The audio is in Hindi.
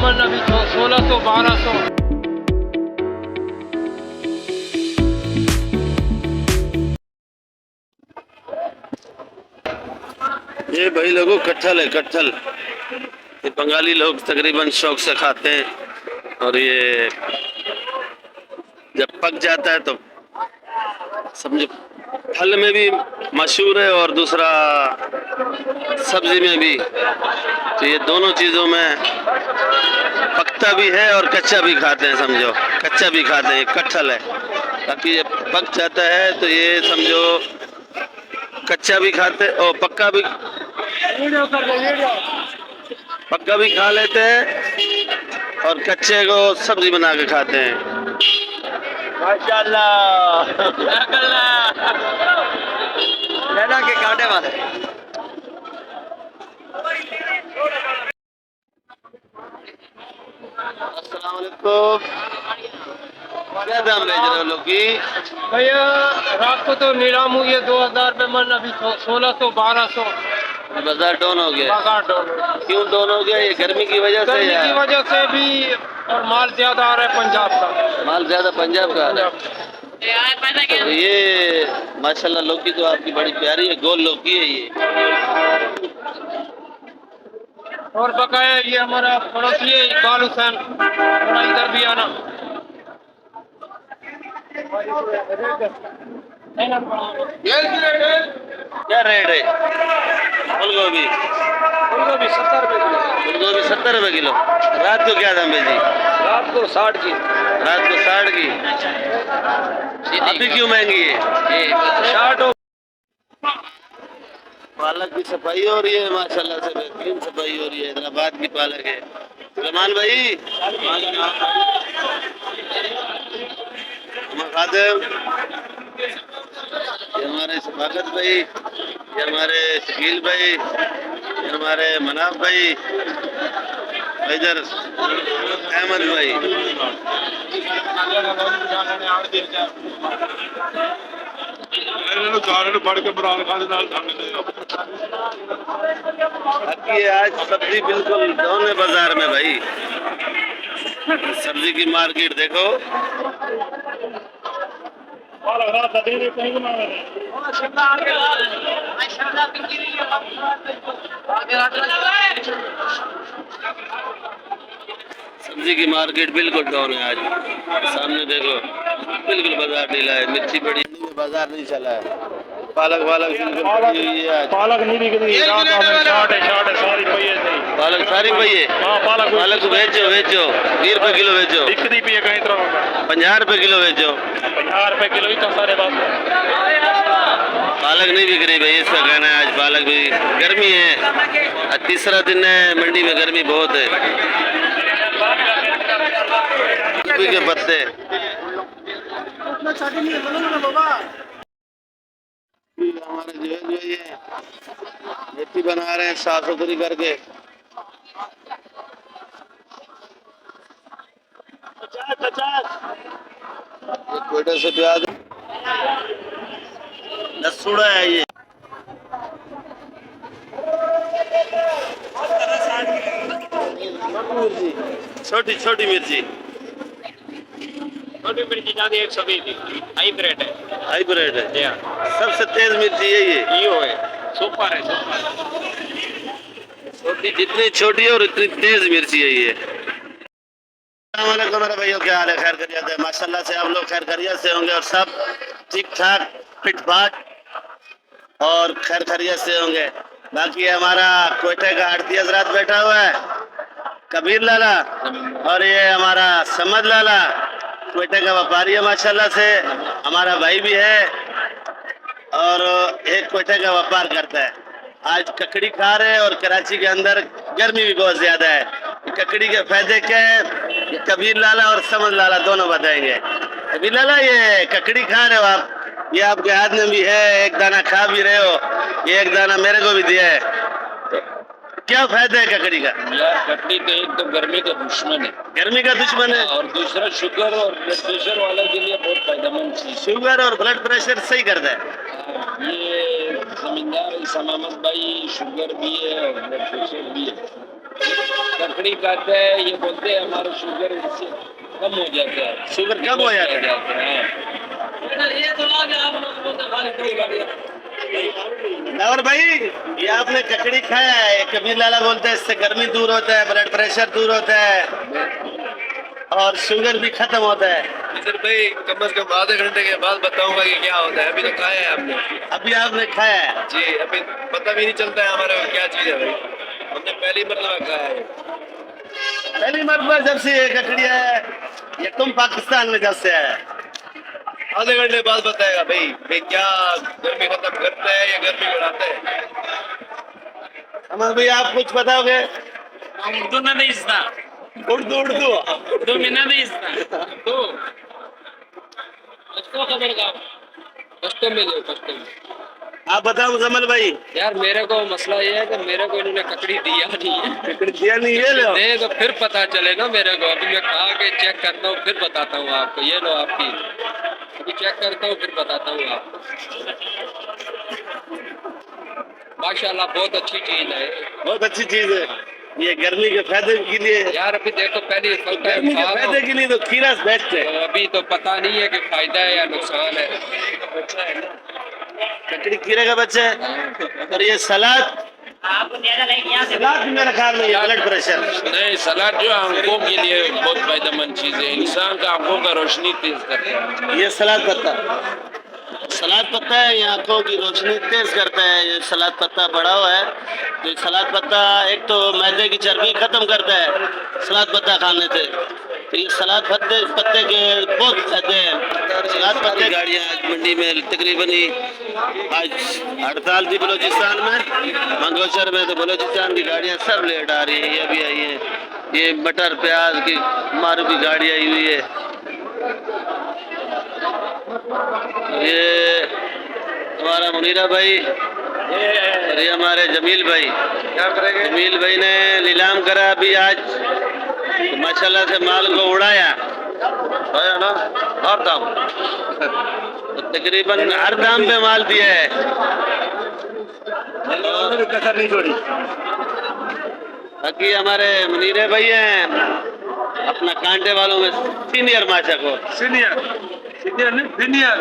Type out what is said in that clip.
मन अभी 1600-1200। ये भाई लोगों कटहल है, कटहल। ये बंगाली लोग तकरीबन शौक से खाते हैं और ये जब पक जाता है तो समझो फल में भी मशहूर है और दूसरा सब्जी में भी। तो ये दोनों चीज़ों में पकता भी है और कच्चा भी खाते हैं, समझो कच्चा भी खाते हैं। ये कटहल है, ताकि ये पक जाता है तो ये समझो कच्चा भी खाते और पक्का भी खा लेते हैं और कच्चे को सब्जी बना के खाते हैं। माशाल्लाह नैना के कांटे वाले। अस्सलाम वालेकुम। क्या दाम बेच रहे हो लोग की? भैया रात को तो नीलाम हुई है 2000 रुपये मन, अभी 1600-1200 बाजार डाउन हो गया। बाजार डाउन। क्यों डाउन हो गया? ये गर्मी की वजह से गर्मी या की वजह से भी, और माल ज्यादा आ रहा है पंजाब का। माल ज्यादा पंजाब का आ रहा है। तो ये माशाल्लाह लौकी तो आपकी बड़ी प्यारी है, गोल लौकी है ये। और बकाया ये हमारा पड़ोसी है इकबाल हुसैन, थोड़ा इधर भी आना। क्या रेट है फूल गोभी? फूल गोभी 70 रुपये किलो। फूल गोभी 70 रुपये किलो। रात को क्या दाम बेची? रात को 60 की। रात को 60 की। अभी क्यों महंगी है? 60। पालक की सफाई हो रही है माशाल्लाह से, बेहतरीन सफाई हो रही है। हैदराबाद की पालक है। रहमान भाई खादिम, ये हमारे सफाकत भाई, ये हमारे शकील भाई, ये हमारे मनाफ भाई, इधर अहमद भाई। आज सब्जी बिल्कुल डाउन है बाजार में भाई। सब्जी की मार्केट देखो। सब्जी की मार्केट बिल्कुल डाउन है आज। सामने देखो बिल्कुल बाजार ढीला है। मिर्ची बड़ी बाजार नहीं चला है। पालक बिल्कुल पड़ी हुई है आज। पालक नहीं बिक रही, सारी पई है। पालक सारी पई है। पालक बेचो 20 रुपए किलो बेचो। 50 रुपए किलो बेचो। 50 रुपये किलो ही तो सारे बात। पालक नहीं बिक रही भाई, इसका कहना है आज पालक भी गर्मी है। आज तीसरा दिन है, मंडी में गर्मी बहुत है। गोभी के पत्ते हमारे जो ये मिट्टी बना रहे हैं साफ सुथरी करके। ये कोयटा से प्याज लसूड़ा है ये। छोटी छोटी मिर्ची, छोटी मिर्ची ज्यादा 120 हाइब्रिड है। हाइब्रिड है। सबसे तेज मिर्ची यही है। यो है, सुपर है, सुपर। छोटी जितनी छोटी है और इतनी तेज मिर्ची है ये। मेरे भाइयों, क्या हाल है? खैर खैरियत है? माशाल्लाह से आप लोग खैर खैरियत से होंगे और सब ठीक ठाक फिट फाट और खैर खैरियत से होंगे। बाकी हमारा कोयटे का आड़ती हजरात बैठा हुआ है, कबीर लाला, और ये हमारा समद लाला कोयटे का व्यापारी है माशाल्लाह से। हमारा भाई भी है और एक कोयटे का व्यापार करता है। आज ककड़ी खा रहे हैं और कराची के अंदर गर्मी भी बहुत ज्यादा है। ककड़ी के फायदे क्या है, ये कबीर लाला और समद लाला दोनों बताएंगे। कबीर लाला, ये ककड़ी खा रहे हो आप, ये आपके हाथ में भी है, एक दाना खा भी रहे हो, ये एक दाना मेरे को भी दिया है। तो क्या फायदा है ककड़ी का? यार ककड़ी तो एक तो गर्मी का दुश्मन है। गर्मी का दुश्मन है और दूसरा शुगर और ब्लड प्रेशर वालों के लिए बहुत फायदेमंद चीज। शुगर और ब्लड प्रेशर सही करता है। ये जमींदार इमामत भाई शुगर भी है और ब्लड प्रेशर भी है। ककड़ी खाते हैं, ये बोलते हैं हमारा शुगर इससे कम हो जाता है। शुगर कम हो जाता है। और भाई ये आपने ककड़ी खाया है, कबीर लाला बोलते हैं इससे गर्मी दूर होता है, ब्लड प्रेशर दूर होता है और शुगर भी खत्म होता है। सर भाई कम से कम आधे घंटे के बाद बताऊंगा कि क्या होता है। अभी तो खाया है आपने? अभी आपने खाया है? जी, अभी पता भी नहीं चलता है हमारे को क्या चीज है भाई। हमने पहली मरतबा खाया है। पहली मरतबा जब से ये ककड़ी है, ये तुम पाकिस्तान में जब से है? आधे घंटे बाद बताएगा भाई भाई क्या गर्मी खत्म करता है या गर्मी बढ़ाता है। अमर भाई आप कुछ बताओगे? उर्दू में नहीं इसना, उर्दू उर्दू उर्दू में नहीं इसना। तो कस्तो खबर का कस्तो में लो कस्तो में। आप बताओ मुजम्मल भाई। यार मेरे को मसला ये है कि मेरे को इन्होंने ककड़ी दिया नहीं है। ककड़ी दिया नहीं, ये लो। दे तो फिर पता चले ना मेरे को। अभी मैं खा के चेक करता हूँ फिर बताता हूँ आपको। ये लो आपकी, अभी चेक करता हूँ फिर बताता हूँ आपको। माशाल्लाह बहुत अच्छी चीज है, बहुत अच्छी चीज है ये, गर्मी के फायदे के लिए। यार अभी देखो पहले फल का गर्मी के खा लो। फायदे के लिए तो खीरा बेस्ट है। तो अभी तो पता नहीं है कि फायदा है या नुकसान है। ककड़ी खीरे का बच्चा है और ये सलाद, सलाद भी मेरा ख्याल में ये ब्लड प्रेशर। नहीं, सलाद जो आंखों के लिए बहुत फायदेमंद चीज है। इंसान का आंखों का रोशनी तेज करता है। ये सलाद पत्ता, सलाद पत्ता है, ये आंखों की रोशनी तेज करता है। ये सलाद पत्ता बड़ा हुआ है। तो सलाद पत्ता एक तो मैदे की चर्बी खत्म करता है सलाद पत्ता खाने से। तो ये सलाद पत्ते के बहुत फायदे हैं। सलाद पत्ते गाड़ियाँ आज मंडी में तकरीबन ही आज हड़ताल थी बलोचिस्तान में, मंगोचर में। तो बलोचिस्तान की गाड़ियाँ सब लेट आ रही है। ये भी आई है, ये मटर प्याज की मारुति गाड़ी आई हुई है। ये हमारा मुनीरा भाई और ये हमारे जमील भाई। क्या करेंगे? जमील भाई ने नीलाम करा अभी आज, तो माशाल्लाह से माल को उड़ाया ना हर दाम। तो तकरीबन हर दाम पे माल दिया है, कसर नहीं छोड़ी। बाकी हमारे मुनीरे भाई हैं अपना कांटे वालों में सीनियर माशा को, सीनियर सीनियर नहीं सीनियर